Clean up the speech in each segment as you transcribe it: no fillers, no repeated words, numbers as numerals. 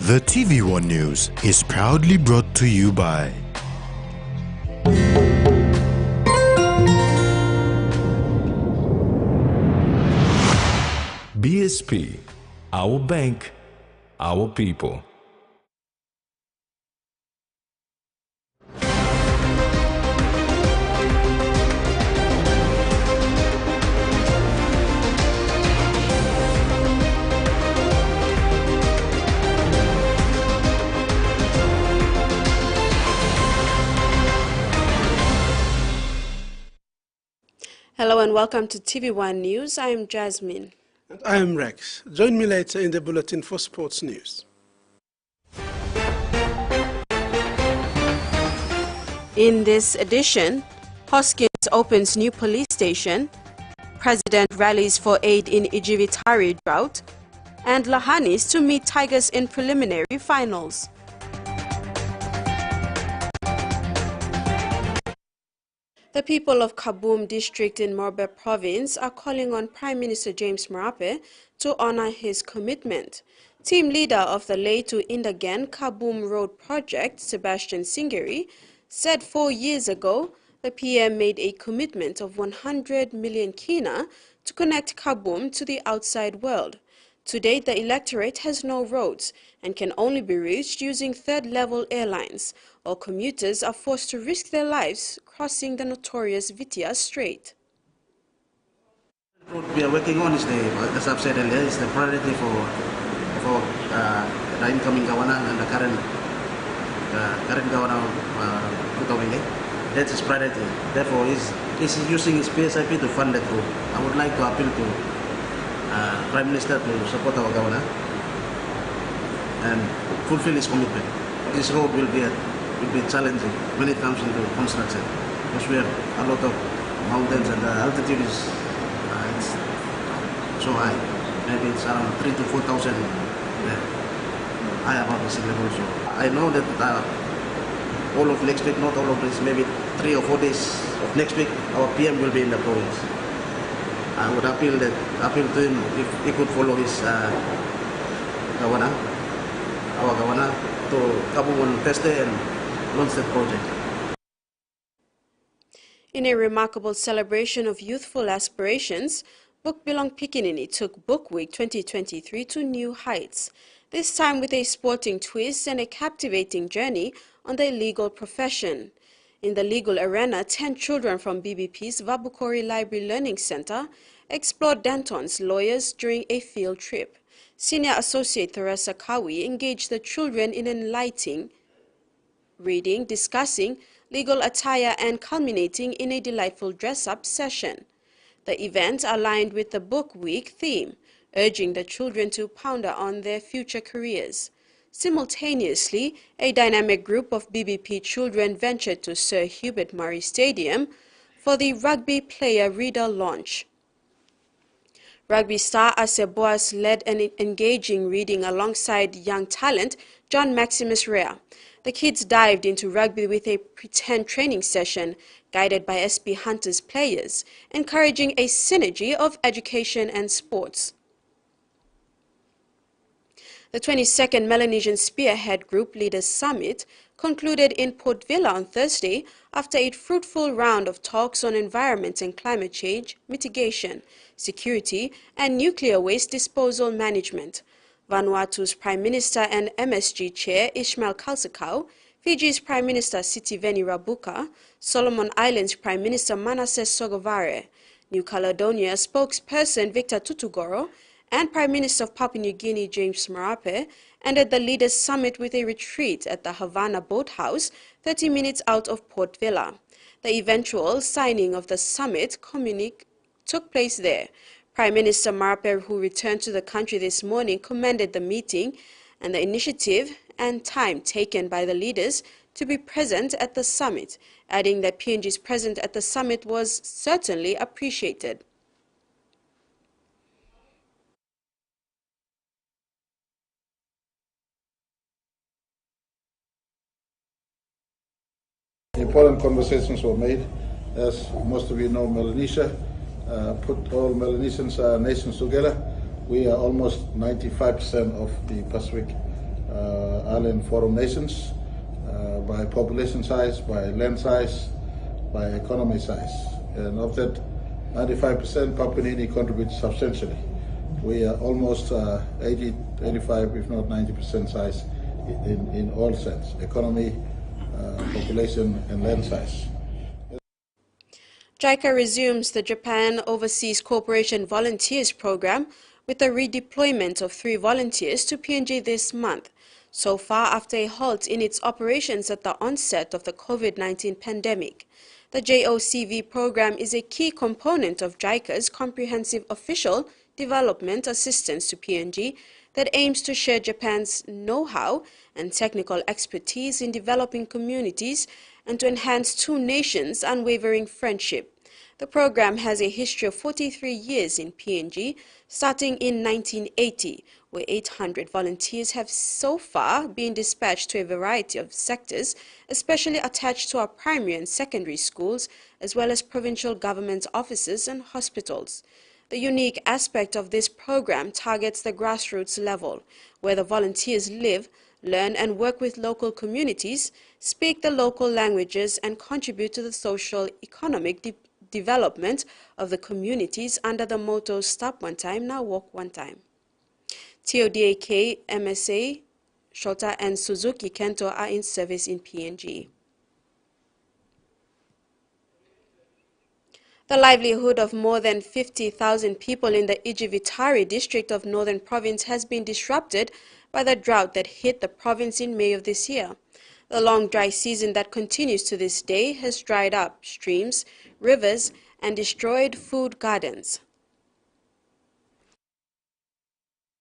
The TVWAN News is proudly brought to you by BSP, our bank, our people. Hello and welcome to TVWAN News. I am Jasmine. And I am Rex. Join me later in the bulletin for sports news. In this edition, Hoskins opens new police station, President rallies for aid in Ijivitari drought, and Lahanis to meet Tigers in preliminary finals. The people of Kaboom district in Morbe province are calling on Prime Minister James Marape to honor his commitment. Team leader of the Leitu Indagan Kaboom Road project, Sebastian Singeri, said 4 years ago the PM made a commitment of 100 million kina to connect Kaboom to the outside world. To date, the electorate has no roads and can only be reached using third-level airlines. All commuters are forced to risk their lives crossing the notorious Vitia Strait. What we are working on is as I've said earlier, is the priority for the incoming governor and the current governor Kutawile. That's his priority. Therefore, he's using his PSIP to fund that road. I would like to appeal to Prime Minister to support our governor and fulfill his commitment. This road will be challenging when it comes into construction because we have a lot of mountains and the altitude is it's so high. Maybe it's around 3,000 to 4,000 high above the sea level. So I know that all of next week, not all of this, maybe 3 or 4 days of next week, our PM will be in the province. I would appeal to him if he could follow his governor, our governor, to Kaboom Pest and launch that project. In a remarkable celebration of youthful aspirations, Book Belong Pikinini took Book Week 2023 to new heights, this time with a sporting twist and a captivating journey on the legal profession. In the legal arena, 10 children from BBP's Vabukori Library Learning Center explored Danton's lawyers during a field trip. Senior Associate Theresa Kawi engaged the children in enlightening reading, discussing legal attire and culminating in a delightful dress-up session. The event aligned with the Book Week theme, urging the children to ponder on their future careers. Simultaneously, a dynamic group of BBP children ventured to Sir Hubert Murray Stadium for the Rugby Player Reader launch. Rugby star Ase Boas led an engaging reading alongside young talent John Maximus Rea. The kids dived into rugby with a pretend training session guided by SB Hunter's players, encouraging a synergy of education and sports. The 22nd Melanesian Spearhead Group Leaders Summit concluded in Port Vila on Thursday after a fruitful round of talks on environment and climate change mitigation, security, and nuclear waste disposal management. Vanuatu's Prime Minister and MSG Chair Ismail Kalsakau, Fiji's Prime Minister Sitiveni Rabuka, Solomon Islands Prime Minister Manasseh Sogavare, New Caledonia spokesperson Victor Tutugoro, and Prime Minister of Papua New Guinea James Marape ended the Leaders Summit with a retreat at the Havana Boathouse, 30 minutes out of Port Vila. The eventual signing of the summit communique took place there. Prime Minister Marape, who returned to the country this morning, commended the meeting and the initiative and time taken by the leaders to be present at the summit, adding that PNG's presence at the summit was certainly appreciated. Important conversations were made. As most of you know, Melanesia put all Melanesian nations together. We are almost 95% of the Pacific island forum nations by population size, by land size, by economy size. And of that, 95% Papua New Guinea contributes substantially. We are almost 80, 85, if not 90% size in all sense, economy, population, and land size. JICA resumes the Japan Overseas Cooperation Volunteers Program with a redeployment of 3 volunteers to PNG this month, so far after a halt in its operations at the onset of the COVID-19 pandemic. The JOCV program is a key component of JICA's comprehensive official development assistance to PNG that aims to share Japan's know-how and technical expertise in developing communities and to enhance two nations' unwavering friendship. The program has a history of 43 years in PNG, starting in 1980, where 800 volunteers have so far been dispatched to a variety of sectors, especially attached to our primary and secondary schools, as well as provincial government offices and hospitals. The unique aspect of this program targets the grassroots level, where the volunteers live, learn and work with local communities, speak the local languages and contribute to the social economic development of the communities under the motto Stop One Time, Now Walk One Time. TODAK, MSA, Shota and Suzuki Kento are in service in PNG. The livelihood of more than 50,000 people in the Ijivitari district of Northern Province has been disrupted by the drought that hit the province in May of this year. The long dry season that continues to this day has dried up streams, rivers, and destroyed food gardens.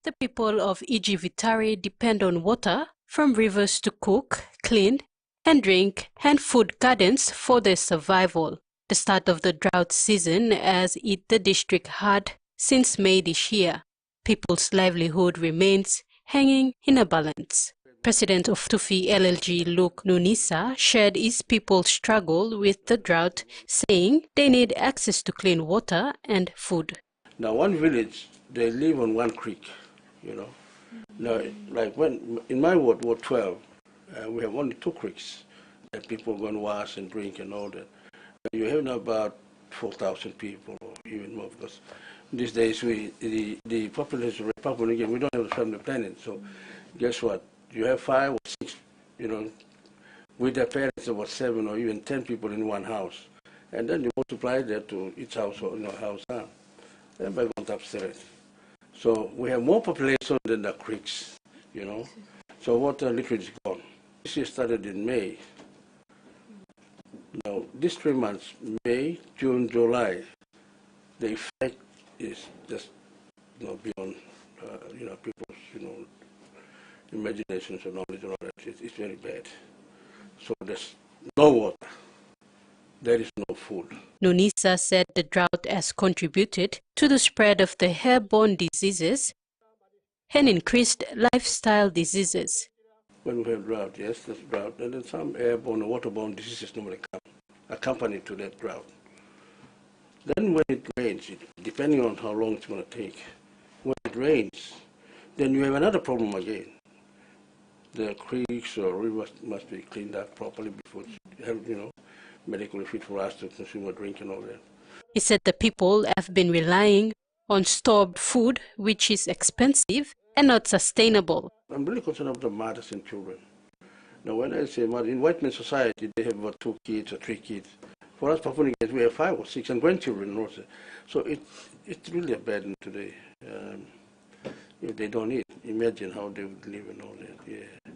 The people of Ijivitari depend on water from rivers to cook, clean, and drink, and food gardens for their survival. The start of the drought season has hit the district hard since May this year. People's livelihood remains hanging in a balance. President of Tufi LLG Luke Nunisa shared his people's struggle with the drought, saying they need access to clean water and food. Now, one village, they live on one creek, you know. Now, like when in my ward, Ward 12, we have only 2 creeks that people go and wash and drink and all that. You have now about 4,000 people, or even more, because these days the population of Papua New Guinea, we don't have the family planning. So, guess what? You have 5 or 6, you know, with their parents, about 7 or even 10 people in one house, and then you multiply that to each house or house. Everybody wants upstairs. So we have more population than the creeks, you know. So water liquid is gone. This year started in May. Now, these 3 months, May, June, July, the effect is just beyond people's imaginations and knowledge and all that. It's very bad. So there's no water. There is no food. Nunisa said the drought has contributed to the spread of the airborne diseases and increased lifestyle diseases. When we have drought, yes, there's drought, and then some airborne or waterborne diseases normally come accompanied to that drought. Then when it rains, depending on how long it's going to take, when it rains, then you have another problem again. The creeks or rivers must be cleaned up properly before it's, medically fit for us to consume or drink and all that. He said the people have been relying on stored food, which is expensive and not sustainable. I'm really concerned about the mothers and children. Now, when I say mother, in white man society, they have about 2 kids or 3 kids. For us, Papua New Guinea, we have 5 or 6 and grandchildren also. So it's really a burden today. If they don't eat, imagine how they would live and all that. Yeah.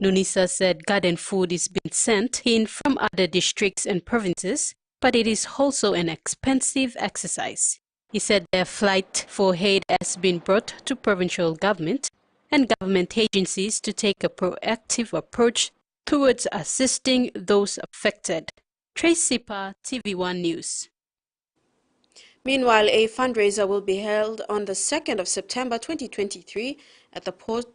Nunisa said garden food is being sent in from other districts and provinces, but it is also an expensive exercise. He said their flight for aid has been brought to provincial government and government agencies to take a proactive approach towards assisting those affected. Tracy Pa, TVWAN News. Meanwhile, a fundraiser will be held on the 2nd of September 2023 at the Port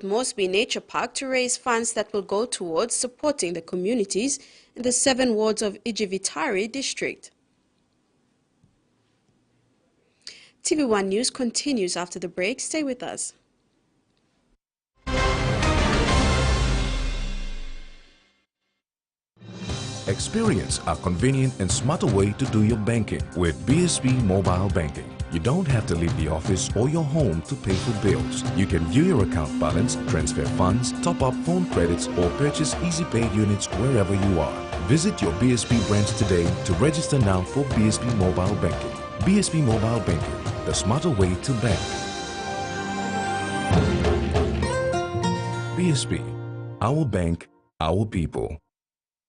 Moresby Nature Park to raise funds that will go towards supporting the communities in the 7 wards of Ijivitari district. TV1 News continues after the break. Stay with us. Experience a convenient and smarter way to do your banking with BSB Mobile Banking. You don't have to leave the office or your home to pay for bills. You can view your account balance, transfer funds, top up phone credits, or purchase easy paid units wherever you are. Visit your BSB branch today to register now for BSB Mobile Banking. BSB Mobile Banking, the smarter way to bank. BSB, our bank, our people.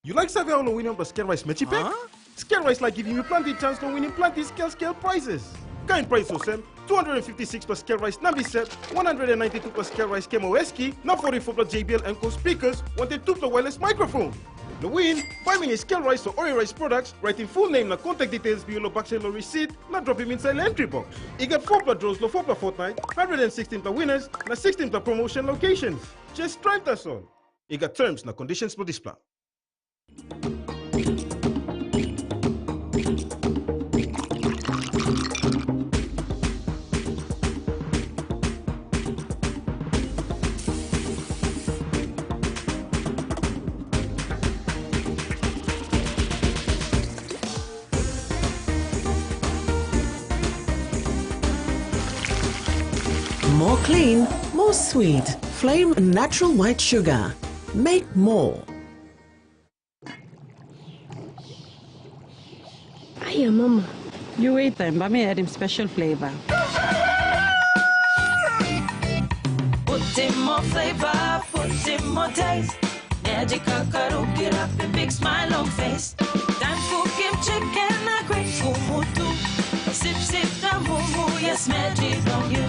You like serving on winning plus scale rice mechi pack? Scale rice like giving you plenty chance to winning plenty scale prizes. Kind price so same 256 plus scale rice Nambi set, 192 plus scale rice Kemo Eski, not 44 plus JBL and Co speakers, 102 plus wireless microphone. The win, buy me a scale rice or oil rice products, write in full name na contact details below the box and receipt, not drop him inside the entry box. You get 4 plus draws, 4 plus fortnight, 116 plus winners, na 16 plus promotion locations. Just try that all. You got terms na conditions for this plan. More clean, more sweet. Flame natural white sugar. Make more. Hiya, Mama. You wait then, but me add him special flavor. Put in more flavor, put in more taste. Magical cuddle, get up and big smile on face. Time for Kim chicken, a great kumutu. Sip, sip, the moo, yes, magic on you.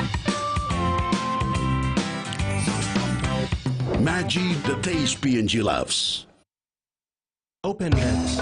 Maggi, the taste PNG loves. Open nets.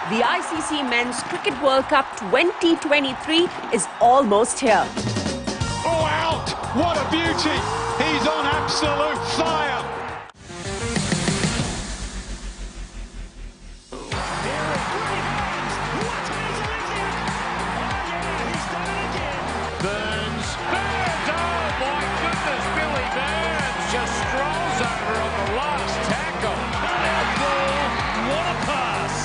The ICC Men's Cricket World Cup 2023 is almost here. Oh, out! What a beauty! He's on absolute fire! Burns! Oh my goodness, Billy Burns just strolls over on the last tackle. What a pass!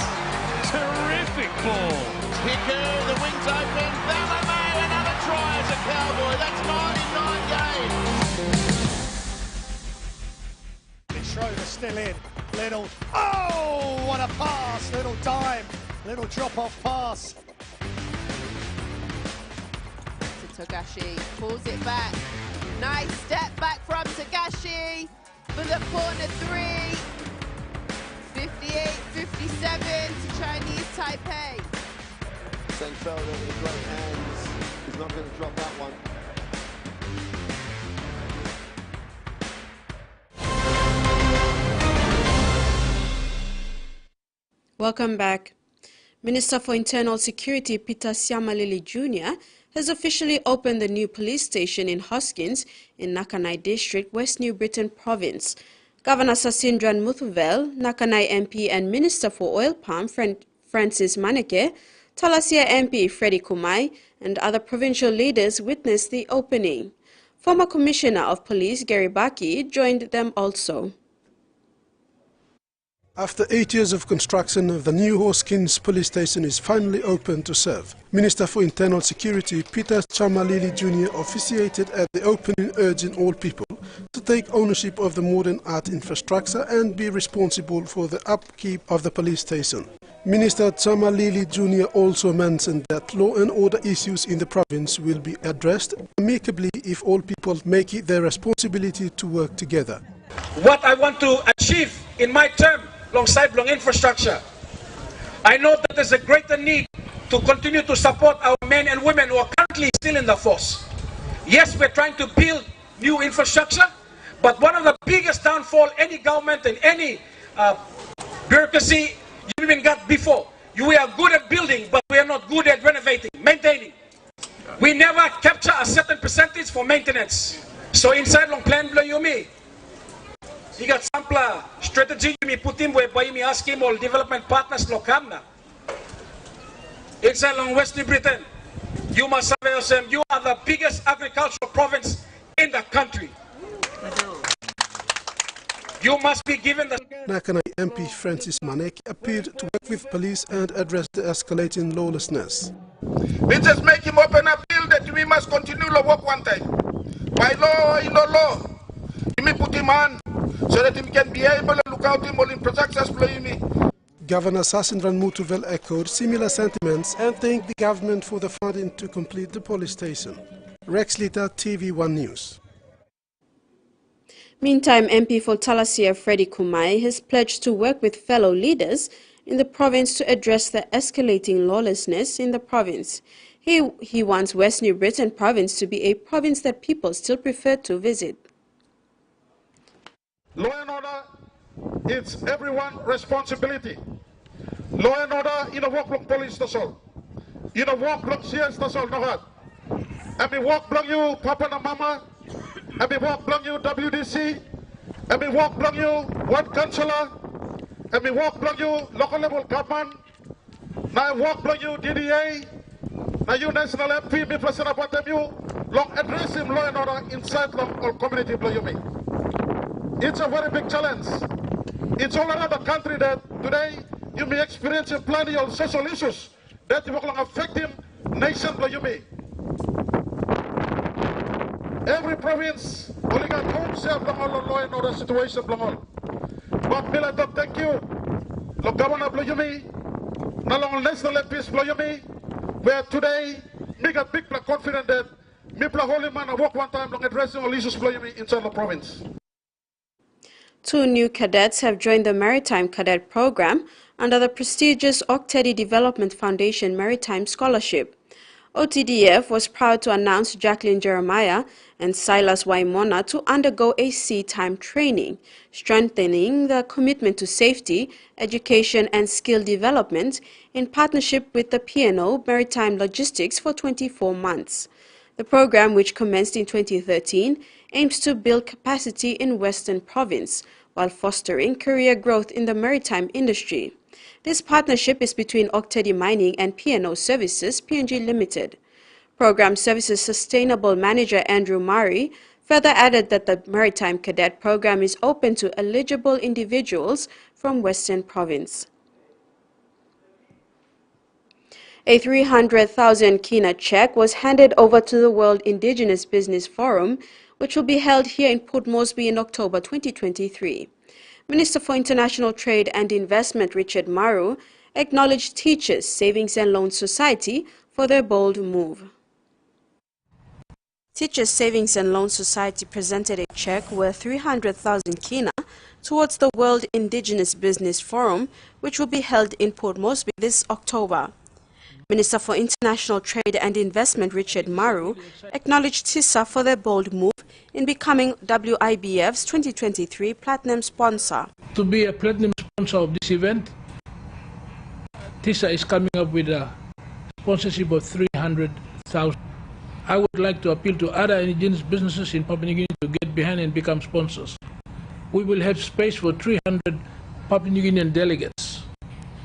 Terrific ball. Kicker, the wings open. Ballame, another try as a Cowboy. That's 99 games. Schroeder still in. Little. Oh, what a pass. Little dime. Little drop-off pass. Togashi pulls it back. Nice step back from Togashi for the corner 3. 58-57 to Chinese Taipei. Sengfelder with great hands. He's not going to drop that one. Welcome back. Minister for Internal Security Peter Siamalili Jr. has officially opened the new police station in Hoskins in Nakanai District, West New Britain Province. Governor Sasindran Muthuvel, Nakanai MP and Minister for Oil Palm Francis Maneke, Talasia MP Freddie Kumai and other provincial leaders witnessed the opening. Former Commissioner of Police Gary Baki joined them also. After 8 years of construction, the new Hoskins police station is finally open to serve. Minister for Internal Security Peter Chamalili Jr. officiated at the opening, urging all people to take ownership of the modern art infrastructure and be responsible for the upkeep of the police station. Minister Chamalili Jr. also mentioned that law and order issues in the province will be addressed amicably if all people make it their responsibility to work together. What I want to achieve in my term alongside long infrastructure, I know that there's a greater need to continue to support our men and women who are currently still in the force. Yes, we're trying to build new infrastructure, But one of the biggest downfall any government and any bureaucracy you even got before, we are good at building, but we are not good at renovating, maintaining. We never capture a certain percentage for maintenance. So inside long plan below you me, you got sample strategy you put him where by me ask him all development partners lo come na. Inside long Western Britain, you must have yourself, you are the biggest agricultural province in the country. You must be given the... Nakanai MP Francis Maneki appeared to work with police and address the escalating lawlessness. We just make him open a bill that we must continue to work one time. By law, in the law, we put him on so that he can be able to look out him all in projects. Governor Sasindran Mutuvel echoed similar sentiments and thanked the government for the funding to complete the police station. Rex Lita, TVWAN News. Meantime, MP for Talasia Freddie Kumai has pledged to work with fellow leaders in the province to address the escalating lawlessness in the province. He wants West New Britain province to be a province that people still prefer to visit. Law and order, it's everyone's responsibility. Law and order, in a walk block police to solve. In a walk block CS to solve, no hard. And we walk block you, Papa and Mama. And we walk block you, WDC. And we walk block you, ward councillor. And we walk block you, local level government. Now walk block you, DDA. Now you national MP, me present about them you. Long address him law and order inside long all community block you me. It's a very big challenge. It's all around the country that today you may experience plenty of social issues that will affect him nation block you me. Every province only got home self law and order situation block. But me let them thank you. Look governor block you me. Now long national MPs block you me. Where today me got big confident that me block holy man I walk one time long addressing all issues block you me inside the province. 2 new cadets have joined the Maritime Cadet Program under the prestigious Octedi Development Foundation Maritime Scholarship. OTDF was proud to announce Jacqueline Jeremiah and Silas Waimona to undergo a sea-time training, strengthening the commitment to safety, education and skill development in partnership with the P&O Maritime Logistics for 24 months. The program, which commenced in 2013, aims to build capacity in Western Province while fostering career growth in the maritime industry. This partnership is between Octedi Mining and P&O Services PNG Limited. Program Services Sustainable Manager Andrew Murray further added that the Maritime Cadet Program is open to eligible individuals from Western Province. A 300,000 kina check was handed over to the World Indigenous Business Forum, which will be held here in Port Moresby in October 2023. Minister for International Trade and Investment Richard Maru acknowledged Teachers Savings and Loan Society for their bold move. Teachers Savings and Loan Society presented a check worth 300,000 kina towards the World Indigenous Business Forum, which will be held in Port Moresby this October. Minister for International Trade and Investment Richard Maru acknowledged TISA for their bold move in becoming WIBF's 2023 Platinum sponsor. To be a Platinum sponsor of this event, TISA is coming up with a sponsorship of 300,000. I would like to appeal to other indigenous businesses in Papua New Guinea to get behind and become sponsors. We will have space for 300 Papua New Guinean delegates.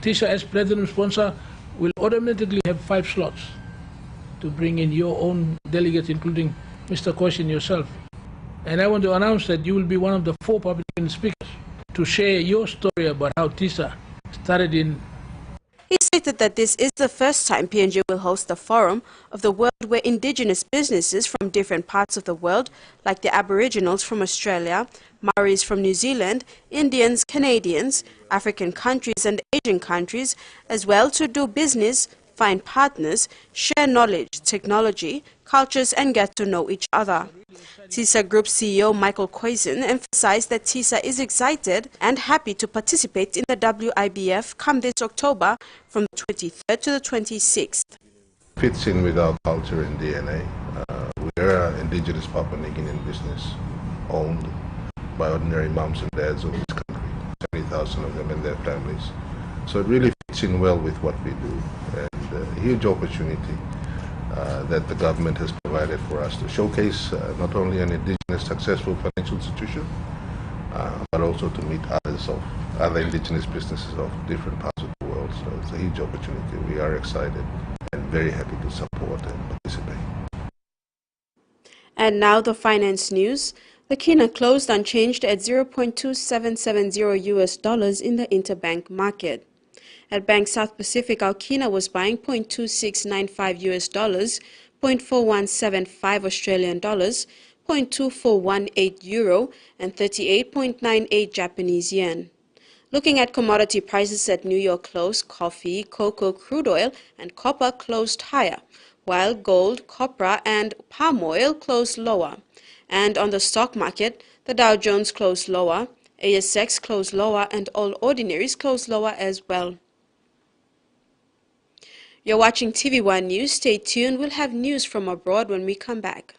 TISA as Platinum sponsor will automatically have 5 slots to bring in your own delegates, including Mr. Kosh and yourself. And I want to announce that you will be one of the 4 public speakers to share your story about how TISA started in. He stated that this is the first time PNG will host the Forum of the World where indigenous businesses from different parts of the world, like the Aboriginals from Australia, Maoris from New Zealand, Indians, Canadians, African countries and Asian countries, as well to do business, find partners, share knowledge, technology, cultures and get to know each other. TISA Group CEO Michael Koizen emphasized that TISA is excited and happy to participate in the WIBF come this October from the 23rd to the 26th. Fits in with our culture and DNA. We are an indigenous Papua New Guinean business owned by ordinary moms and dads of this country, 70,000 of them and their families. So it really fits in well with what we do, and a huge opportunity that the government has provided for us to showcase not only an indigenous successful financial institution, but also to meet other indigenous businesses of different parts of the world. So it's a huge opportunity. We are excited and very happy to support and participate. And now the finance news. The kina closed unchanged at $0.2770 US in the interbank market. At Bank South Pacific, our kina was buying $0.2695 US, $0.4175 Australian dollars, €0.2418 euro, and 38.98 Japanese yen. Looking at commodity prices at New York close, coffee, cocoa, crude oil, and copper closed higher, while gold, copra, and palm oil closed lower. And on the stock market, the Dow Jones closed lower, ASX closed lower, and all ordinaries closed lower as well. You're watching TVWAN News. Stay tuned. We'll have news from abroad when we come back.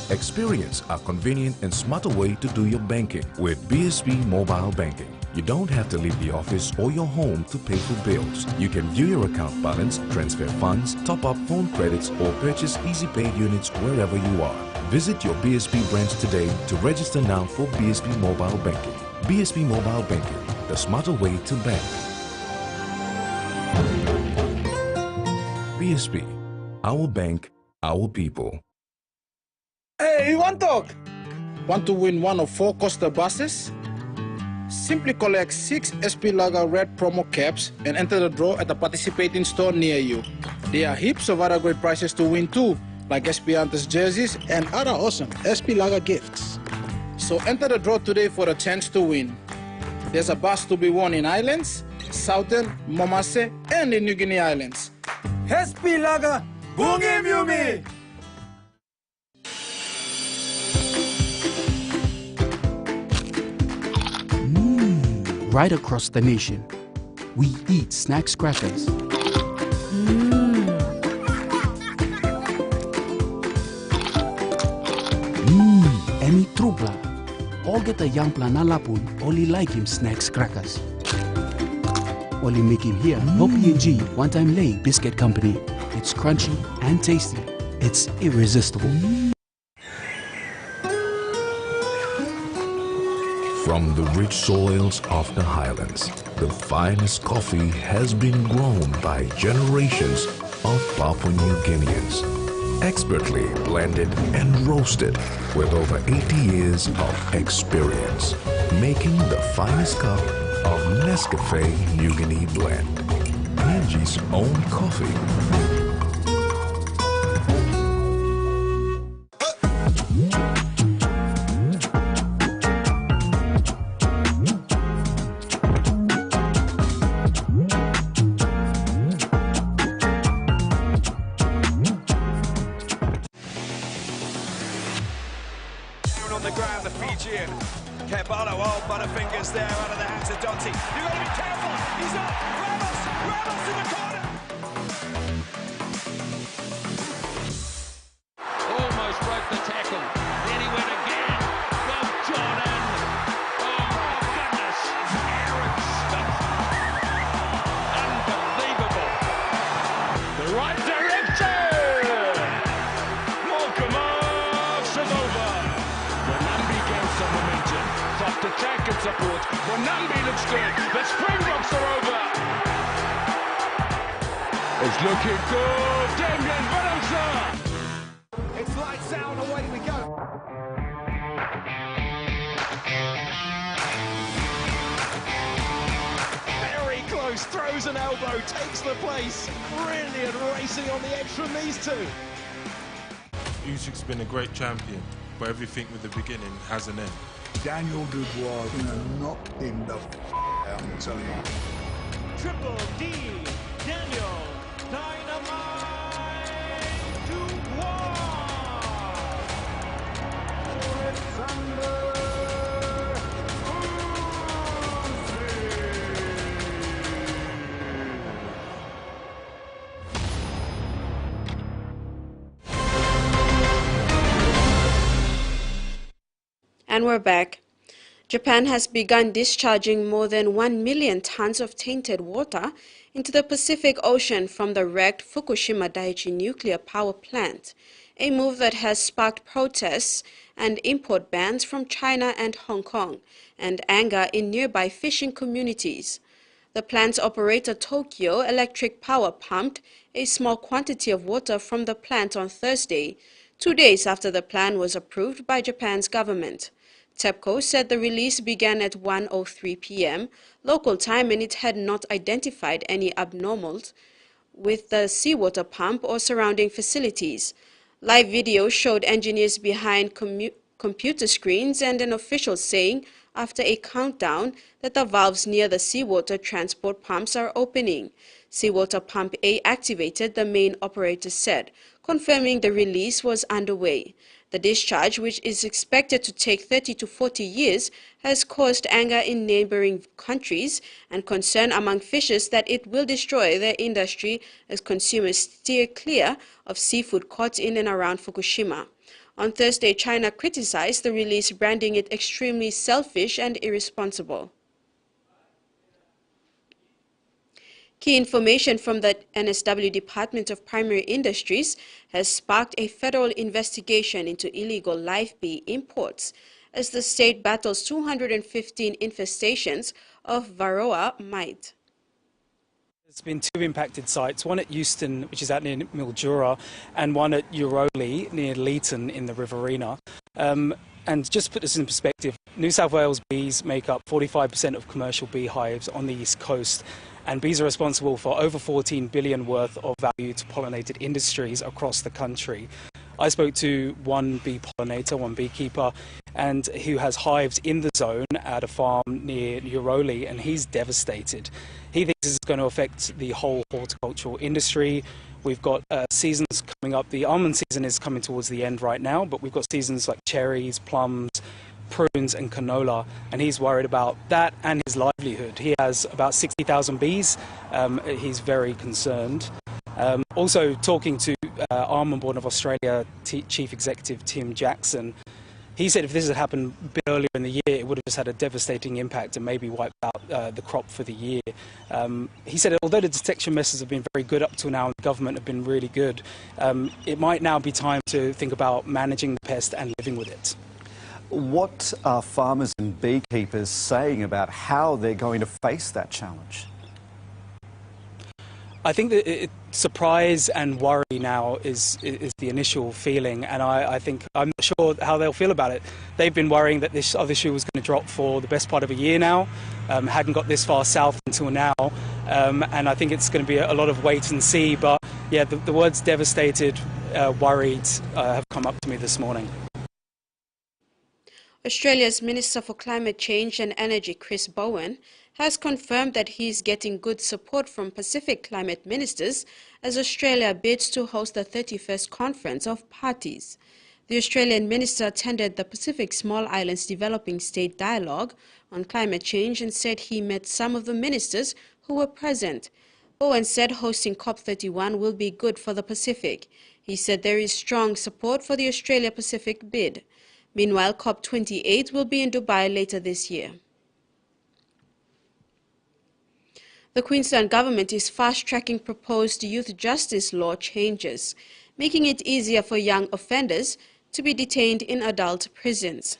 Experience a convenient and smarter way to do your banking with BSB Mobile Banking. You don't have to leave the office or your home to pay for bills. You can view your account balance, transfer funds, top up phone credits, or purchase easy paid units wherever you are. Visit your BSB branch today to register now for BSB Mobile Banking. BSB Mobile Banking, the smarter way to bank. BSB, our bank, our people. Hey, you want to talk? Want to win one of 4 Costa buses? Simply collect 6 SP Lager Red promo caps and enter the draw at a participating store near you. There are heaps of other great prizes to win too, like SP Hunters jerseys and other awesome SP Lager gifts. So enter the draw today for a chance to win. There's a bus to be won in Islands, Southern, Momase, and the New Guinea Islands. SP Lager, Bungi Mumi! Right across the nation, we eat snacks crackers. Emi trupla. All get a young plan alapun, only like him snacks crackers. Only make him here, no PNG, one-time lay biscuit company. It's crunchy and tasty. It's irresistible. From the rich soils of the highlands, the finest coffee has been grown by generations of Papua New Guineans. Expertly blended and roasted with over 80 years of experience, making the finest cup of Nescafe New Guinea blend. PNG's own coffee. Caboom, oh, Butterfingers there out of the hands of Dante. You've got to be careful. He's up. Ramos in the corner. Almost broke the tackle. Then he went again. Well, Jordan. Oh, my goodness. Aaron Smith. Unbelievable. The right direction. Lokomotiv Samoa. Wanambi gains some momentum. Off the track and support. Wanambi looks good. The Springboks are over. It's looking good. Damien Valenza. It's lights out, away we go. Very close. Throws an elbow. Takes the place. Brilliant racing on the edge from these two. Usyk's been a great champion, but everything with the beginning has an end. Daniel Dubois is going to knock him the out, I'm telling you. Triple D, Daniel, Dynamite, Dubois. And we're back. Japan has begun discharging more than 1 million tons of tainted water into the Pacific Ocean from the wrecked Fukushima Daiichi nuclear power plant, a move that has sparked protests and import bans from China and Hong Kong, and anger in nearby fishing communities. The plant's operator Tokyo Electric Power pumped a small quantity of water from the plant on Thursday, 2 days after the plan was approved by Japan's government. TEPCO said the release began at 1:03 p.m. local time and it had not identified any abnormals with the seawater pump or surrounding facilities. Live video showed engineers behind computer screens and an official saying after a countdown that the valves near the seawater transport pumps are opening. Seawater pump A activated, the main operator said, confirming the release was underway. The discharge, which is expected to take 30 to 40 years, has caused anger in neighboring countries and concern among fishers that it will destroy their industry as consumers steer clear of seafood caught in and around Fukushima. On Thursday, China criticized the release, branding it extremely selfish and irresponsible. Key information from the NSW Department of Primary Industries has sparked a federal investigation into illegal live bee imports as the state battles 215 infestations of Varroa mite. There's been two impacted sites, one at Euston, which is out near Mildura, and one at Uroli near Leeton in the Riverina. And just to put this in perspective, New South Wales bees make up 45% of commercial beehives on the east coast, and bees are responsible for over 14 billion worth of value to pollinated industries across the country. I spoke to one bee pollinator, one beekeeper, and who has hives in the zone at a farm near Uroli, and he's devastated. He thinks this is going to affect the whole horticultural industry. We've got seasons coming up. The almond season is coming towards the end right now, but we've got seasons like cherries, plums, prunes and canola, and he's worried about that and his livelihood. He has about 60,000 bees. He's very concerned. Also talking to Almond Board of Australia Chief Executive Tim Jackson, he said if this had happened a bit earlier in the year, it would have just had a devastating impact and maybe wiped out the crop for the year. He said although the detection methods have been very good up to now and the government have been really good, it might now be time to think about managing the pest and living with it. What are farmers and beekeepers saying about how they're going to face that challenge? I think that surprise and worry now is the initial feeling, and I think I'm not sure how they'll feel about it. They've been worrying that this other shoe was going to drop for the best part of a year now, hadn't got this far south until now, and I think it's going to be a lot of wait and see. But yeah, the words devastated, worried have come up to me this morning. Australia's Minister for Climate Change and Energy, Chris Bowen, has confirmed that he is getting good support from Pacific climate ministers as Australia bids to host the 31st Conference of Parties. The Australian minister attended the Pacific Small Islands Developing State Dialogue on climate change and said he met some of the ministers who were present. Bowen said hosting COP31 will be good for the Pacific. He said there is strong support for the Australia-Pacific bid. Meanwhile, COP28 will be in Dubai later this year. The Queensland government is fast-tracking proposed youth justice law changes, making it easier for young offenders to be detained in adult prisons.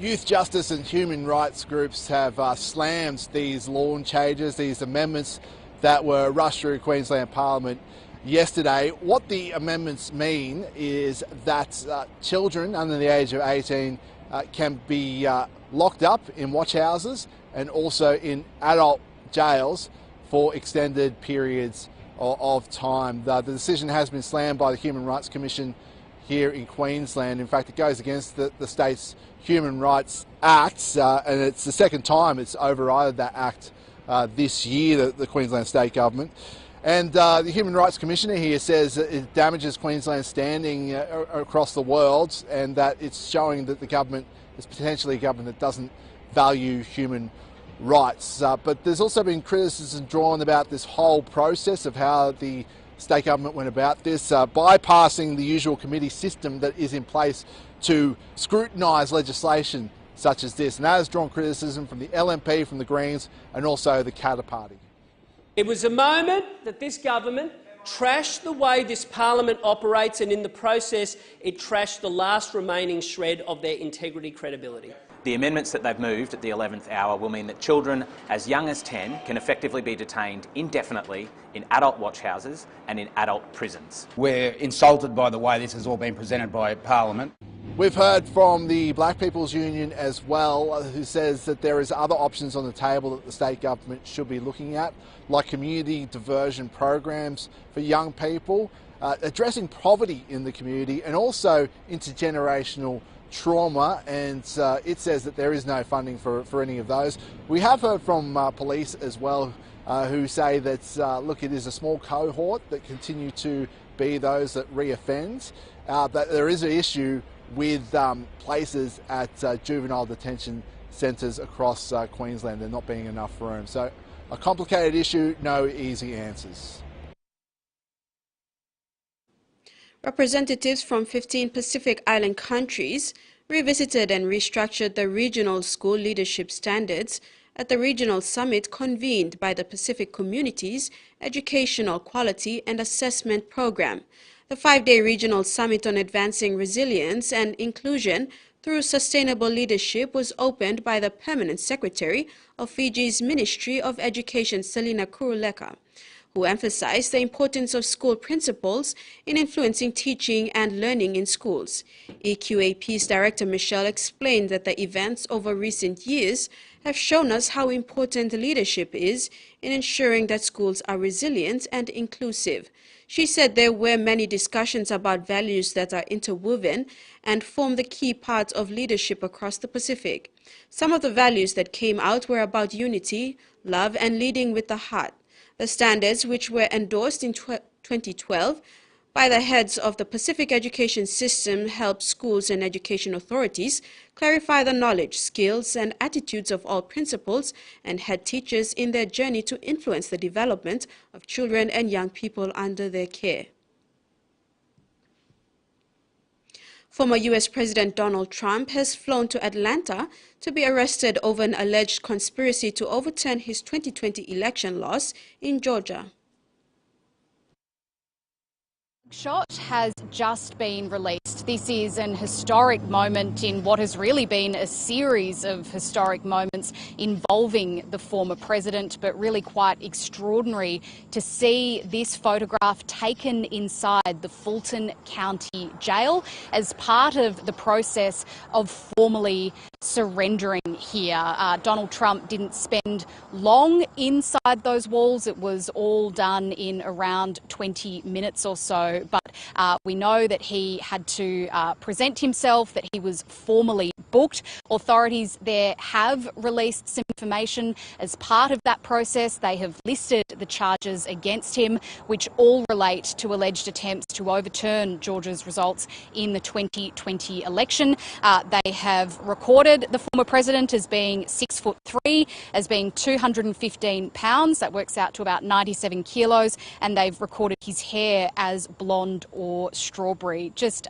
Youth justice and human rights groups have slammed these law changes, these amendments that were rushed through Queensland Parliament yesterday. What the amendments mean is that children under the age of 18 can be locked up in watch houses and also in adult jails for extended periods of time. The decision has been slammed by the Human Rights Commission here in Queensland. In fact, it goes against the state's Human Rights Act, and it's the second time it's overrided that act this year, the Queensland State Government. And the Human Rights Commissioner here says that it damages Queensland's standing across the world, and that it's showing that the government is potentially a government that doesn't value human rights. But there's also been criticism drawn about this whole process of how the state government went about this, bypassing the usual committee system that is in place to scrutinise legislation such as this. And that has drawn criticism from the LNP, from the Greens, and also the Kader Party. It was a moment that this government trashed the way this parliament operates, and in the process it trashed the last remaining shred of their integrity credibility. The amendments that they've moved at the 11th hour will mean that children as young as 10 can effectively be detained indefinitely in adult watch houses and in adult prisons. We're insulted by the way this has all been presented by Parliament. We've heard from the Black People's Union as well, who says that there is other options on the table that the state government should be looking at, like community diversion programs for young people, addressing poverty in the community, and also intergenerational trauma, and it says that there is no funding for any of those. We have heard from police as well, who say that, look, it is a small cohort that continue to be those that re-offend, but there is an issue with places at juvenile detention centres across Queensland, there not being enough room. So a complicated issue, no easy answers. Representatives from 15 Pacific Island countries revisited and restructured the regional school leadership standards at the regional summit convened by the Pacific Community's Educational Quality and Assessment Program. The 5-day regional summit on advancing resilience and inclusion through sustainable leadership was opened by the Permanent Secretary of Fiji's Ministry of Education, Selina Kuruleka, who emphasized the importance of school principals in influencing teaching and learning in schools. EQAP's Director Michelle explained that the events over recent years have shown us how important leadership is in ensuring that schools are resilient and inclusive. She said there were many discussions about values that are interwoven and form the key part of leadership across the Pacific. Some of the values that came out were about unity, love, and leading with the heart. The standards, which were endorsed in 2012 by the heads of the Pacific education system, help schools and education authorities clarify the knowledge, skills, and attitudes of all principals and head teachers in their journey to influence the development of children and young people under their care. Former U.S. President Donald Trump has flown to Atlanta to be arrested over an alleged conspiracy to overturn his 2020 election loss in Georgia. Shot has just been released. This is an historic moment in what has really been a series of historic moments involving the former president, but really quite extraordinary to see this photograph taken inside the Fulton County Jail as part of the process of formally surrendering here. Donald Trump didn't spend long inside those walls. It was all done in around 20 minutes or so. But we know that he had to present himself, that he was formally booked. Authorities there have released some information as part of that process. They have listed the charges against him, which all relate to alleged attempts to overturn Georgia's results in the 2020 election. They have recorded the former president as being 6'3", as being 215 pounds. That works out to about 97 kilos. And they've recorded his hair as blonde or strawberry. Just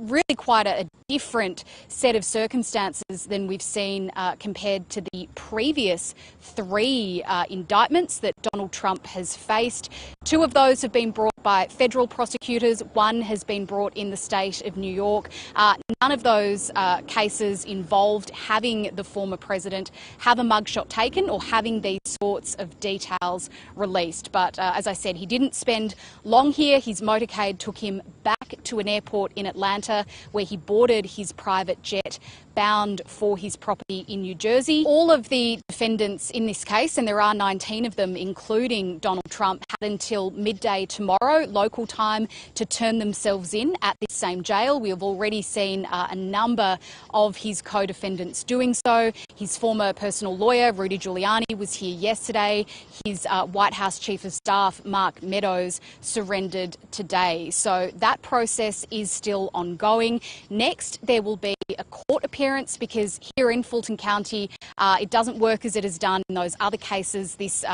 really quite a different set of circumstances than we've seen compared to the previous 3 indictments that Donald Trump has faced. 2 of those have been brought by federal prosecutors. 1 has been brought in the state of New York. None of those cases involved having the former president have a mugshot taken or having these sorts of details released. But as I said, he didn't spend long here. His motorcade took him back to an airport in Atlanta, where he boarded his private jet bound for his property in New Jersey. All of the defendants in this case, and there are 19 of them, including Donald Trump, had until midday tomorrow, local time, to turn themselves in at this same jail. We have already seen a number of his co-defendants doing so. His former personal lawyer, Rudy Giuliani, was here yesterday. His White House Chief of Staff, Mark Meadows, surrendered today. So that process is still ongoing. Next, there will be a court appearance, because here in Fulton County, it doesn't work as it has done in those other cases. This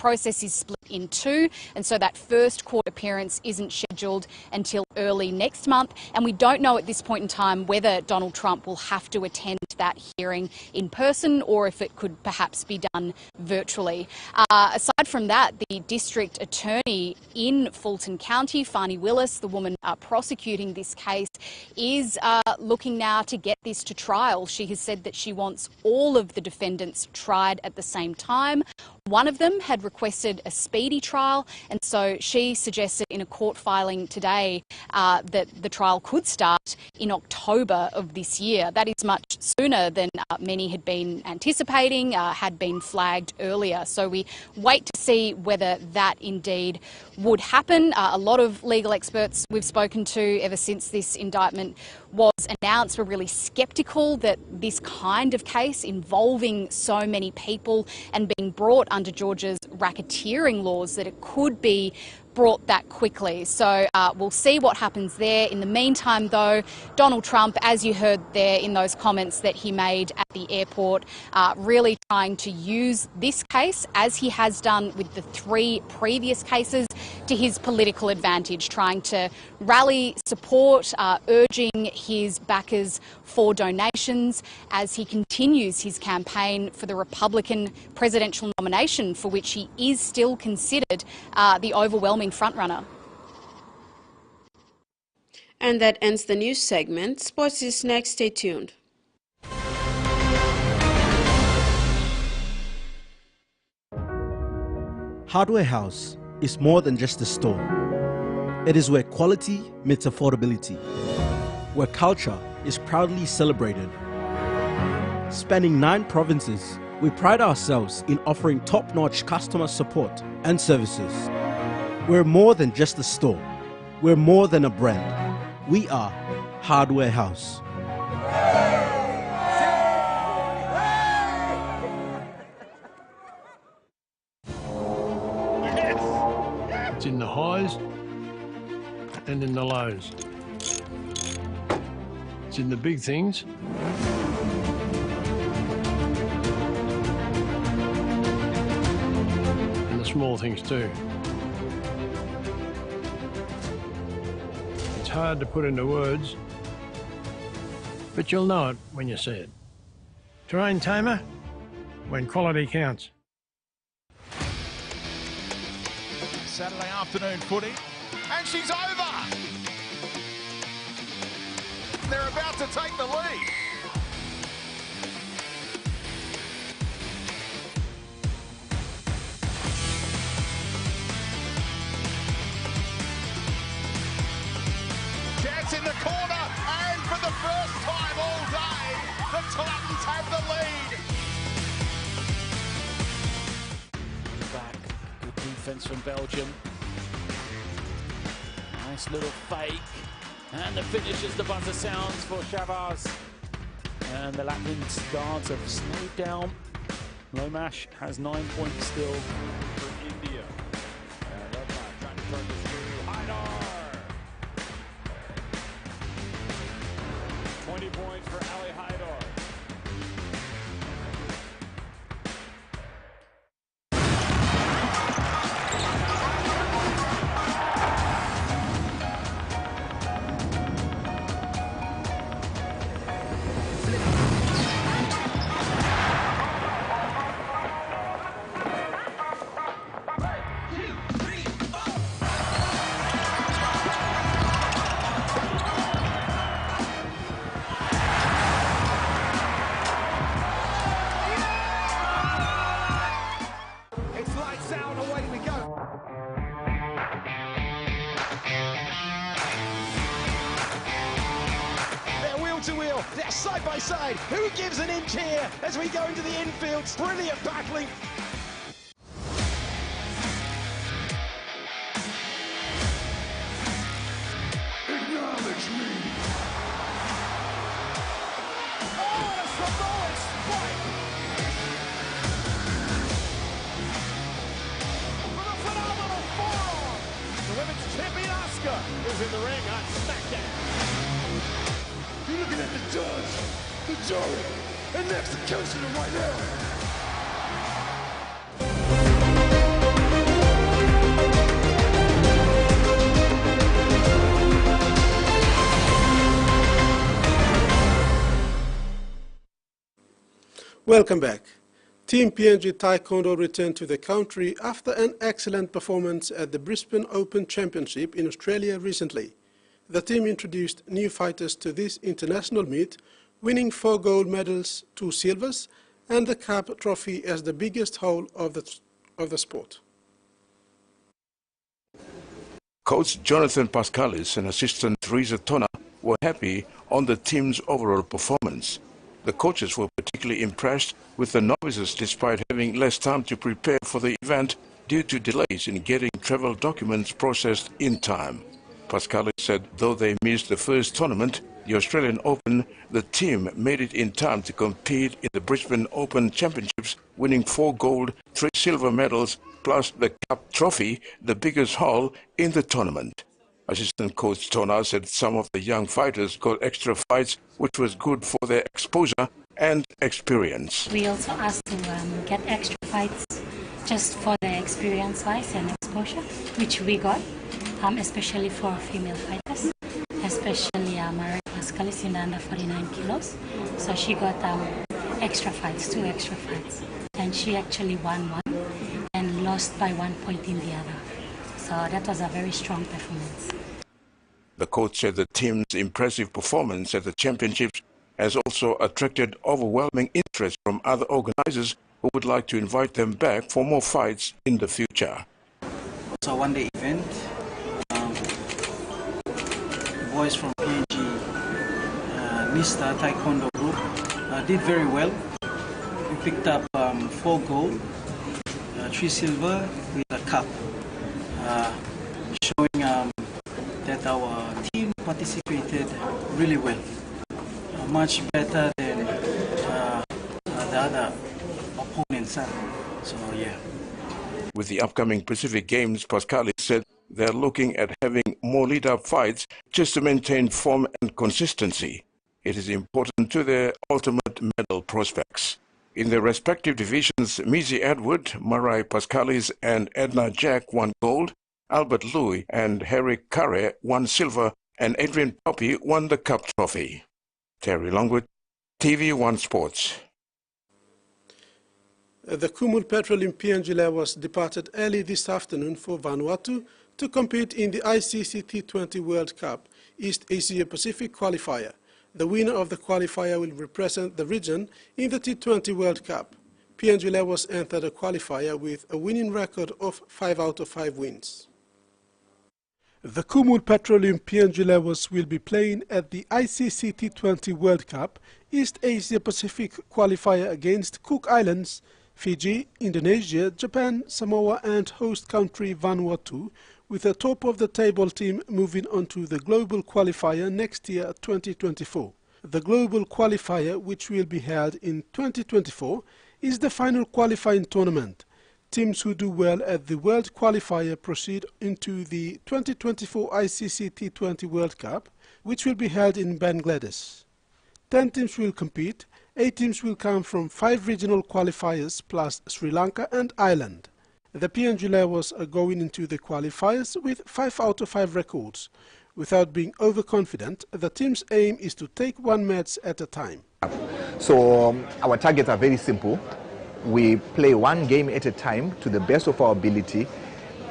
process is split in two, and so that first court appearance isn't scheduled until early next month. And we don't know at this point in time whether Donald Trump will have to attend that hearing in person or if it could perhaps be done virtually. Aside from that, the district attorney in Fulton County, Fani Willis, the woman prosecuting this case, is looking now to get this to trial. She has said that she wants all of the defendants tried at the same time. One of them had requested a speedy trial, and so she suggested in a court filing today that the trial could start in October of this year. That is much sooner than many had been anticipating, had been flagged earlier. So we wait to see whether that indeed would happen. A lot of legal experts we've spoken to ever since this indictment was announced were really sceptical that this kind of case involving so many people and being brought under Georgia's racketeering laws, that it could be brought that quickly. So we'll see what happens there. In the meantime, though, Donald Trump, as you heard there in those comments that he made at the airport, really trying to use this case, as he has done with the 3 previous cases, to his political advantage, trying to rally support, urging his backers for donations as he continues his campaign for the Republican presidential nomination, for which he is still considered the overwhelming frontrunner. And that ends the news segment. Sports is next. Stay tuned. Hardware House is more than just a store. It is where quality meets affordability, where culture is proudly celebrated. Spanning 9 provinces, we pride ourselves in offering top-notch customer support and services. We're more than just a store. We're more than a brand. We are Hardware House. It's in the highs and in the lows. It's in the big things and the small things too. It's hard to put into words, but you'll know it when you see it. Terrain tamer, when quality counts. Saturday afternoon footy, and she's over! They're about to take the lead. Chance in the corner, and for the first time all day, the Titans have the lead. Back, good defence from Belgium. Nice little fake. And the finish as the buzzer sounds for Shabazz. And the Latvian guards have slowed down. Lomash has 9 points still for India. Trying to turn this through. Haidar! 20 points for Ali Haidar. They're side by side. Who gives an inch here as we go into the infield? Brilliant battling. Acknowledge me. Oh, and a Samoan spike. With a phenomenal forearm. The women's champion Asuka is in the ring on SmackDown. You're looking at the judge, the jury, and the executioner right now. Welcome back. Team PNG Taekwondo returned to the country after an excellent performance at the Brisbane Open Championship in Australia recently. The team introduced new fighters to this international meet, winning 4 gold medals, 2 silvers, and the Cup trophy as the biggest haul of the sport. Coach Jonathan Pascalis and assistant Teresa Tona were happy on the team's overall performance. The coaches were particularly impressed with the novices despite having less time to prepare for the event due to delays in getting travel documents processed in time. Pascalis said though they missed the first tournament, the Australian Open, the team made it in time to compete in the Brisbane Open Championships, winning 4 gold, 3 silver medals, plus the Cup trophy, the biggest haul in the tournament. Assistant coach Tona said some of the young fighters got extra fights, which was good for their exposure and experience. We also asked to get extra fights just for the experience-wise and exposure, which we got, especially for female fighters, especially Maritime Pascalis in the under 49 kilos. So she got extra fights, 2 extra fights, and she actually won 1 and lost by 1 point in the other. So that was a very strong performance. The coach said the team's impressive performance at the championships has also attracted overwhelming interest from other organizers who would like to invite them back for more fights in the future. It's a one-day event. Boys from PNG, Mr. Taekwondo group did very well. We picked up 4 gold, 3 silver with a cup. Showing that our team participated really well, much better than the other opponents. So yeah. With the upcoming Pacific Games, Pascalis said they're looking at having more lead-up fights just to maintain form and consistency. It is important to their ultimate medal prospects. In their respective divisions, Missy Edward, Marai Pascalis and Edna Jack won gold, Albert Louis and Harry Carre won silver, and Adrian Poppy won the Cup trophy. Terry Longwood, TVWAN Sports. The Kumul Petroleum PNG Levels departed early this afternoon for Vanuatu to compete in the ICC T20 World Cup East Asia Pacific qualifier. The winner of the qualifier will represent the region in the T20 World Cup. PNG Levels entered the qualifier with a winning record of 5 out of 5 wins. The Kumul Petroleum PNG Levels will be playing at the ICC T20 World Cup East Asia Pacific qualifier against Cook Islands, Fiji, Indonesia, Japan, Samoa and host country Vanuatu, with a top-of-the-table team moving on to the global qualifier next year 2024. The global qualifier, which will be held in 2024, is the final qualifying tournament. Teams who do well at the World Qualifier proceed into the 2024 ICC T20 World Cup, which will be held in Bangladesh. 10 teams will compete. 8 teams will come from 5 regional qualifiers plus Sri Lanka and Ireland. The PNG Levels are going into the qualifiers with 5 out of 5 records. Without being overconfident, the team's aim is to take 1 match at a time. So our targets are very simple. We play 1 game at a time to the best of our ability.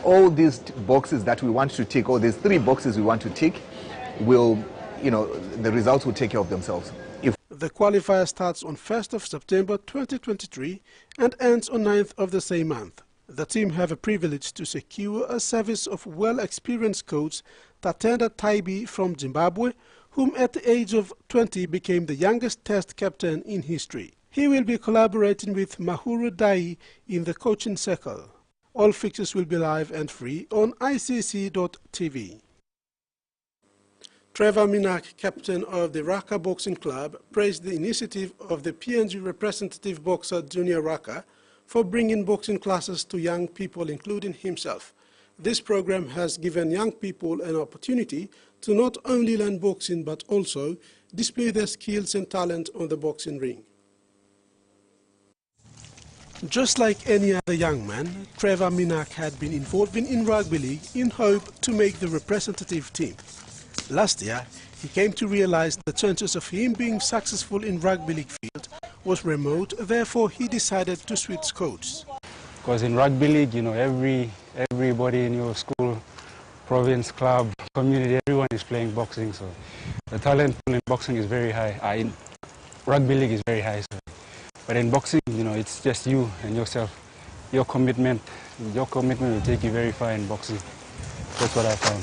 All these boxes that we want to tick, or these 3 boxes we want to tick, will, the results will take care of themselves. The qualifier starts on 1st of September 2023 and ends on 9th of the same month. The team have a privilege to secure a service of well-experienced coach Tatenda Taibi from Zimbabwe, whom at the age of 20 became the youngest test captain in history. He will be collaborating with Mahuru Dai in the coaching circle. All fixtures will be live and free on icc.tv. Trevor Minak, captain of the Raka Boxing Club, praised the initiative of the PNG representative boxer Junior Raka for bringing boxing classes to young people, including himself. This program has given young people an opportunity to not only learn boxing but also display their skills and talent on the boxing ring. Just like any other young man, Trevor Minak had been involved in rugby league in hope to make the representative team. Last year, he came to realize the chances of him being successful in rugby league field was remote, therefore he decided to switch codes. Because in rugby league, you know, everybody in your school, province, club, community, everyone is playing boxing. So the talent pool in boxing is very high. In rugby league is very high. So. But in boxing, you know, it's just you and yourself. Your commitment will take you very far in boxing. That's what I found.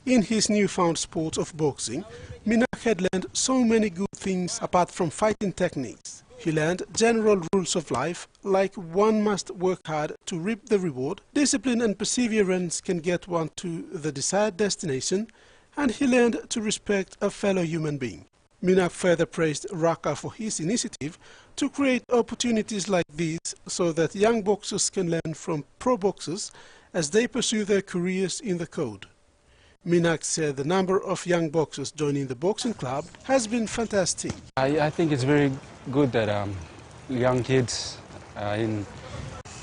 In his newfound sport of boxing, Minak had learned so many good things apart from fighting techniques. He learned general rules of life, like one must work hard to reap the reward, discipline and perseverance can get one to the desired destination, and he learned to respect a fellow human being. Minak further praised Raka for his initiative to create opportunities like these so that young boxers can learn from pro boxers as they pursue their careers in the code. Minak said the number of young boxers joining the boxing club has been fantastic. I think it's very good that young kids in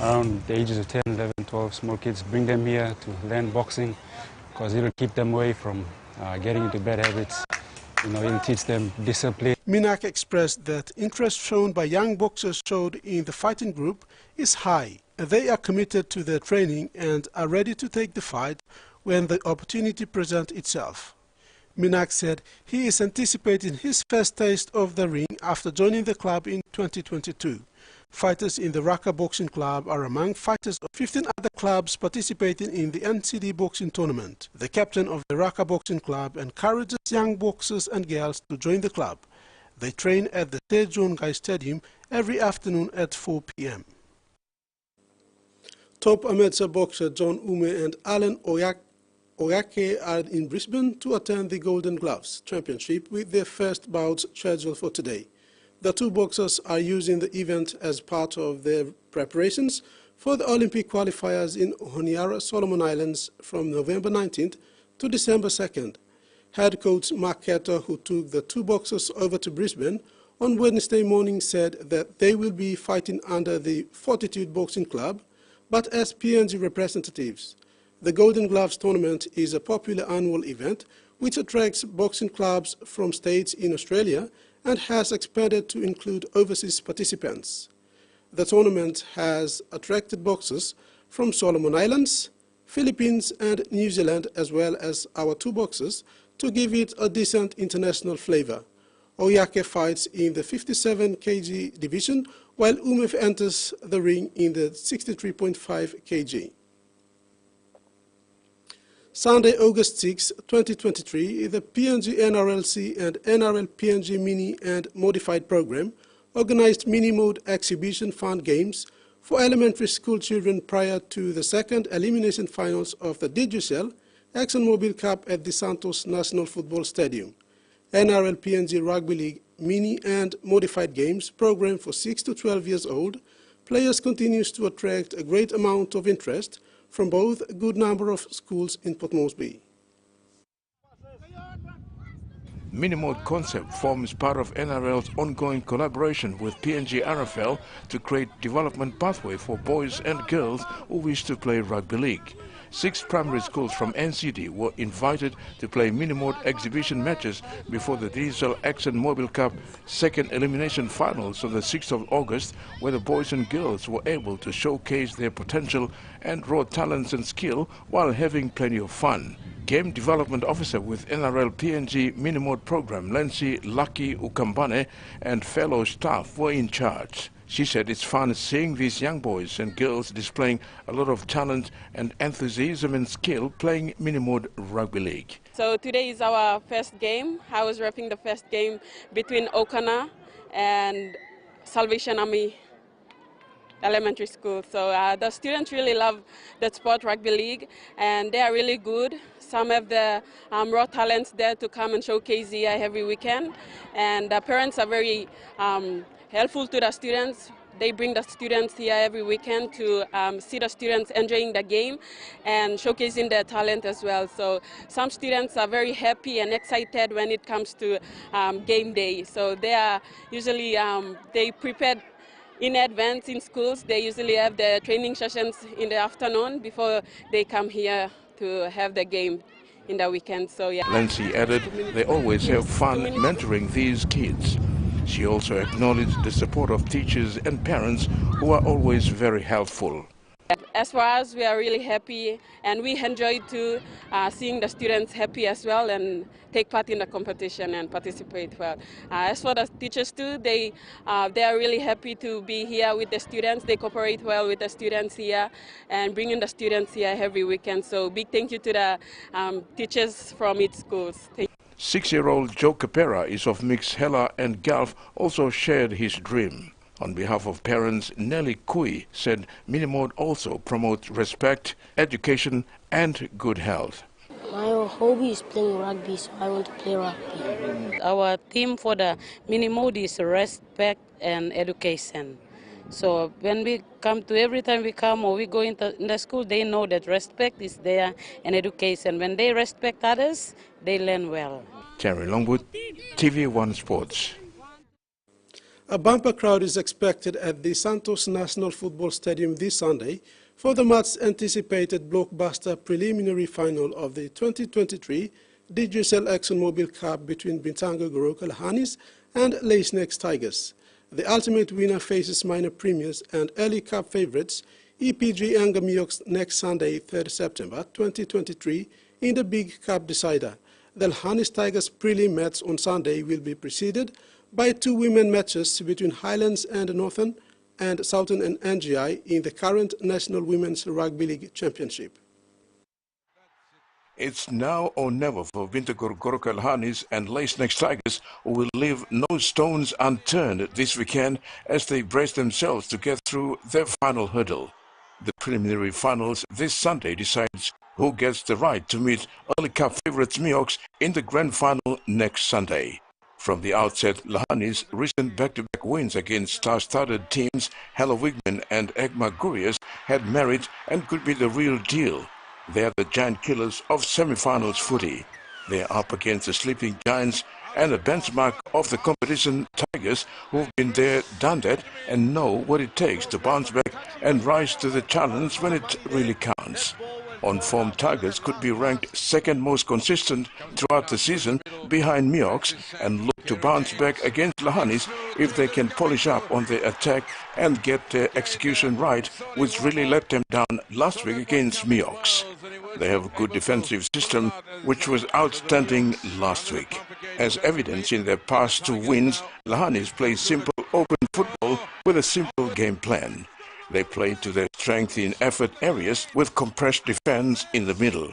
around the ages of 10, 11, 12, small kids, bring them here to learn boxing because it'll keep them away from getting into bad habits. You know, it'll teach them discipline. Minak expressed that interest shown by young boxers showed in the fighting group is high. They are committed to their training and are ready to take the fight when the opportunity presents itself. Minak said he is anticipating his first taste of the ring after joining the club in 2022. Fighters in the Raka Boxing Club are among fighters of 15 other clubs participating in the NCD boxing tournament. The captain of the Raka Boxing Club encourages young boxers and girls to join the club. They train at the Taekwondo Stadium every afternoon at 4 p.m. Top amateur boxer John Ume and Alan Oyake are in Brisbane to attend the Golden Gloves Championship with their first bouts scheduled for today. The two boxers are using the event as part of their preparations for the Olympic qualifiers in Honiara, Solomon Islands from November 19th to December 2nd. Head coach Mark Ketter, who took the two boxers over to Brisbane on Wednesday morning, said that they will be fighting under the Fortitude Boxing Club, but as PNG representatives. The Golden Gloves tournament is a popular annual event which attracts boxing clubs from states in Australia and has expanded to include overseas participants. The tournament has attracted boxers from Solomon Islands, Philippines and New Zealand, as well as our two boxers, to give it a decent international flavor. Oyake fights in the 57 kg division, while Ume enters the ring in the 63.5 kg. Sunday, August 6, 2023, the PNG NRLC and NRL PNG Mini and Modified Program organized mini-mode exhibition fun games for elementary school children prior to the second elimination finals of the Digicel ExxonMobil Cup at the Santos National Football Stadium. NRL PNG Rugby League Mini and Modified Games program for 6 to 12 years old, players continues to attract a great amount of interest from both a good number of schools in Port Moresby. Mini-mode concept forms part of NRL's ongoing collaboration with PNG RFL to create development pathway for boys and girls who wish to play rugby league. 6 primary schools from NCD were invited to play mini-mode exhibition matches before the Diesel ExxonMobil Cup second elimination finals on the 6th of August, where the boys and girls were able to showcase their potential and raw talents and skill while having plenty of fun. Game Development Officer with NRL PNG Mini-Mode Program, Nancy Lucky Ukambane, and fellow staff were in charge. She said it's fun seeing these young boys and girls displaying a lot of talent and enthusiasm and skill playing mini-mode rugby league. So today is our first game. I was repping the first game between Okana and Salvation Army Elementary School. So the students really love the sport rugby league and they are really good. Some of the raw talents there to come and showcase here every weekend. And the parents are very helpful to the students. They bring the students here every weekend to see the students enjoying the game and showcasing their talent as well. So some students are very happy and excited when it comes to game day. So they are usually, they prepared in advance in schools. They usually have their training sessions in the afternoon before they come here to have the game in the weekend. So yeah. Lancy added they always have fun mentoring these kids. She also acknowledged the support of teachers and parents who are always very helpful. As for us, we are really happy and we enjoy to seeing the students happy as well and take part in the competition and participate well. As for the teachers too, they are really happy to be here with the students. They cooperate well with the students here and bringing the students here every weekend. So big thank you to the teachers from each schools. 6-year-old Joe Capera is of mixed Hela and Gulf, also shared his dream. On behalf of parents, Nelly Kui said Minimode also promotes respect, education and good health. My hobby is playing rugby, so I want to play rugby. Our theme for the Minimode is respect and education. So when we come to, every time we come or we go in the school, they know that respect is there and education. When they respect others, they learn well. Terry Longwood, TV1 Sports. A bumper crowd is expected at the Santos National Football Stadium this Sunday for the much anticipated blockbuster preliminary final of the 2023 DGSL ExxonMobil Cup between Bintanga Goroka Lahanis and Leisnex Tigers. The ultimate winner faces minor premiers and early cup favorites EPG Angamiox next Sunday, 3rd September 2023 in the Big Cup decider. The Lahanis Tigers prelim match on Sunday will be preceded by 2 women matches between Highlands and Northern and Southern and NGI in the current National Women's Rugby League Championship. It's now or never for Bintanga Goroka Lahanis and Leisnex Tigers, who will leave no stones unturned this weekend as they brace themselves to get through their final hurdle. The preliminary finals this Sunday decides who gets the right to meet early cup favourites Miox in the grand final next Sunday. From the outset, Lahanis' recent back-to-back wins against star-studded teams Hella Wigman and Egma Gurias had merit and could be the real deal. They are the giant killers of semi-finals footy. They are up against the sleeping giants and a benchmark of the competition Tigers, who've been there, done that, and know what it takes to bounce back and rise to the challenge when it really counts. On-form Tigers could be ranked second most consistent throughout the season behind Miox and look to bounce back against Lahanis if they can polish up on their attack and get their execution right, which really let them down last week against Miox. They have a good defensive system, which was outstanding last week. As evidence in their past 2 wins, Lahanis play simple open football with a simple game plan. They play to their strength in effort areas with compressed defense in the middle.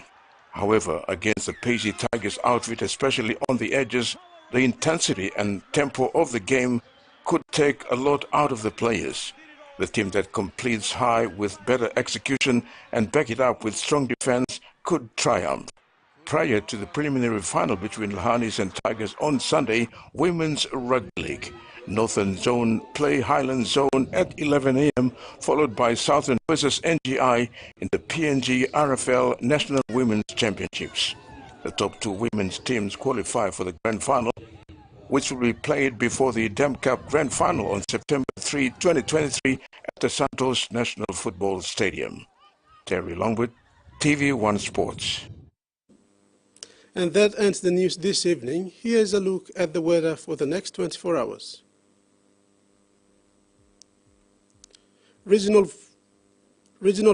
However, against the pacey Tigers outfit, especially on the edges, the intensity and tempo of the game could take a lot out of the players. The team that completes high with better execution and back it up with strong defense could triumph. Prior to the preliminary final between Lahanis and Tigers on Sunday, Women's Rugby League. Northern Zone play Highland Zone at 11 a.m, followed by Southern versus NGI in the PNG RFL National Women's Championships. The top 2 women's teams qualify for the Grand Final, which will be played before the Dam Cup Grand Final on September 3, 2023 at the Santos National Football Stadium. Terry Longwood, TV1 Sports. And that ends the news this evening. Here's a look at the weather for the next 24 hours. Regional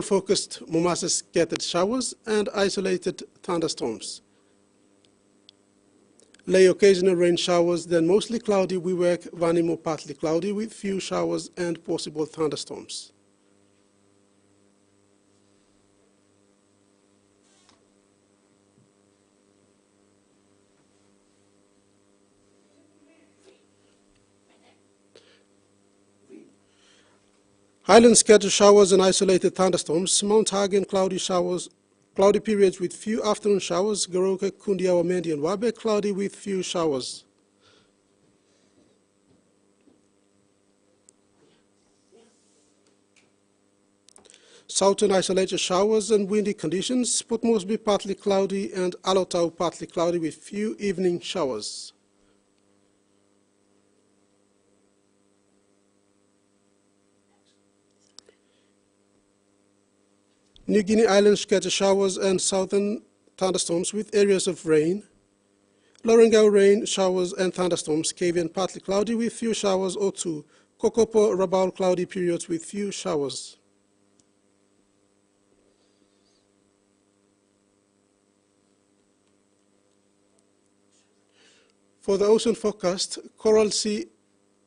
focused Mombasa scattered showers and isolated thunderstorms. Lay occasional rain showers, then mostly cloudy. Wewak, Vanimo partly cloudy with few showers and possible thunderstorms. Highlands scattered showers and isolated thunderstorms. Mount Hagen cloudy periods with few afternoon showers. Goroka, Kundiawa, Mendi and Wabe cloudy with few showers. Southern isolated showers and windy conditions. Port Moresby partly cloudy and Alotau partly cloudy with few evening showers. New Guinea Islands scattered showers and southern thunderstorms with areas of rain. Lorengau rain, showers and thunderstorms. Kavian partly cloudy with few showers or 2. Kokopo, Rabaul cloudy periods with few showers. For the ocean forecast, Coral Sea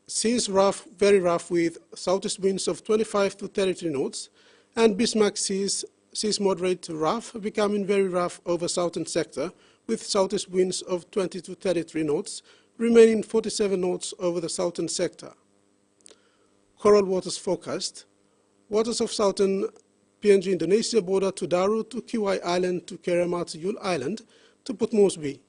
seas rough, very rough with southeast winds of 25 to 33 knots, and Bismarck seas moderate to rough, becoming very rough over southern sector with southeast winds of 20 to 33 knots, remaining 47 knots over the southern sector. Coral waters forecast, waters of southern PNG Indonesia border to Daru to Kiwai Island to Kerema to Yule Island to Port Moresby.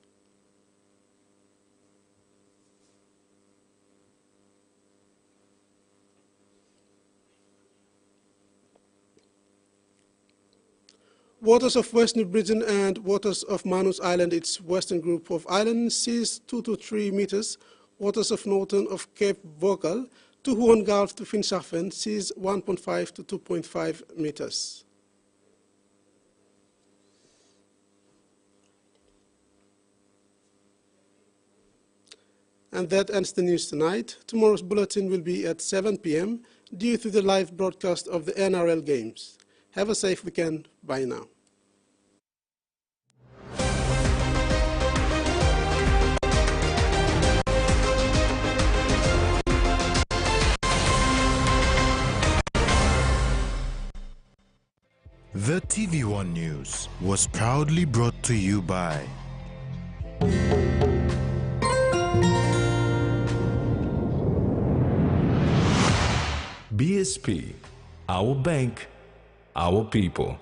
Waters of West New Britain and waters of Manus Island, its western group of islands, seas 2 to 3 meters. Waters of northern of Cape Vogel to Huon Gulf to Finschhafen, seas 1.5 to 2.5 meters. And that ends the news tonight. Tomorrow's bulletin will be at 7 p.m. due to the live broadcast of the NRL games. Have a safe weekend. Bye now. The TVWAN News was proudly brought to you by BSP, our bank, our people.